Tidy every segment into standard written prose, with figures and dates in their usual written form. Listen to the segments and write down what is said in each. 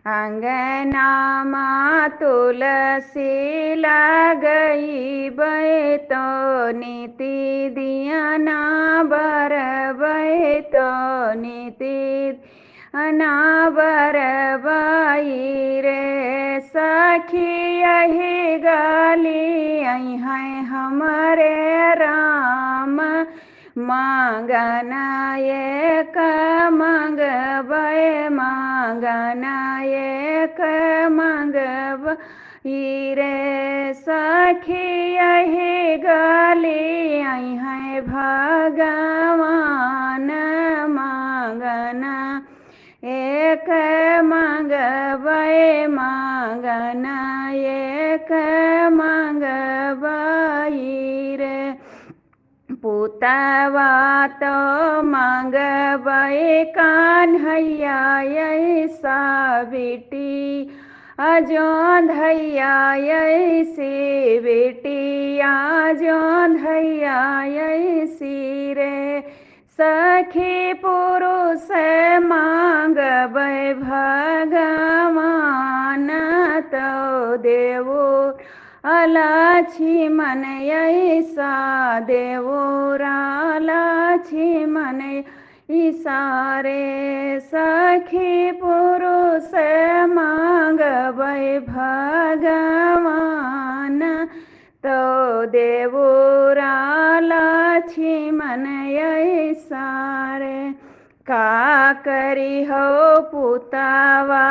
अंगनामा तुलसी लगई बैतो नीति दियना बर बैतो नीति अनाबर बाई रे सखी यही गाली आई हैं हमारे राम मांगना एक मंगबे मांगना एक मंगब रे सखी यही गाली आई हैं भगवान मांगना एक मंगबे मांगना एक मंगबई रे पुतवा तो मंगबे कान्हैया ऐसा बेटी अजोधैया ऐसी बेटी अजोधैया ऐसी रे सखी पुरुष मांगबे भगवान तो देवो लक्ष्मण ऐसा देवोरा लक्ष्मण ईसारे सखी पुरुष मांगबे भगवान तो देवोरा लक्ष्मण ऐसारे का करी हो पुतवा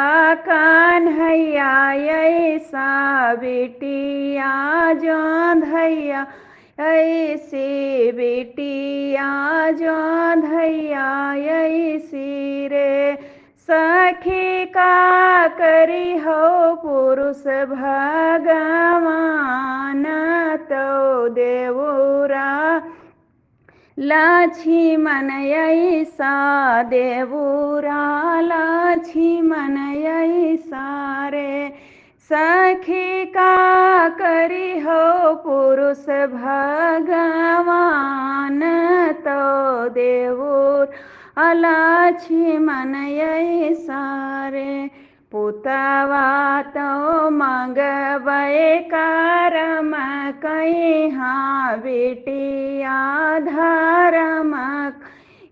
कान्हैया ऐसा बेटिया जोधैया ऐसी बेटिया जोधैया ऐसी रे सखी का करी हो पुरुष भगवान तो देवोरा लक्ष्मण ऐसा देवोरा लक्ष्मण ऐसा रे सखी का करी हो पुरुष भगवान तो देवोर लक्ष्मण ऐसा रे पुतवा तो मंगबे करम कहाँ बेटिया धर्म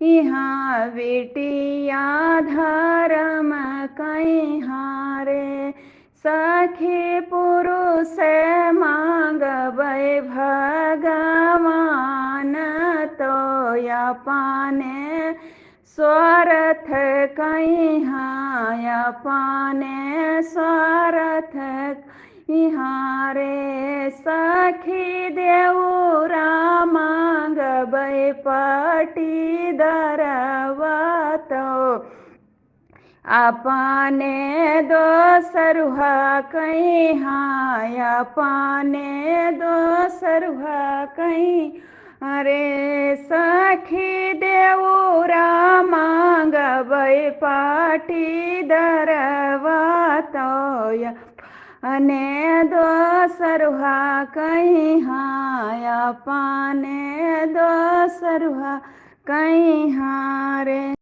यहाँ बेटिया धर्म कहाँ रे सखी पुरुष मांगबे भगवान तो अपने स्वार्थ कहाँ अपने स्वार्थ यहाँ रे सखी देवरा मांगबे पटी दरवा तो अपने दोसरुहा कहाँ अपने दोसरुहा कहीं अरे सखी देवरा मांगबे पाटी दरवा तो अने दोसरुहा कहाँ अपने दोसरुहा कहाँ रे।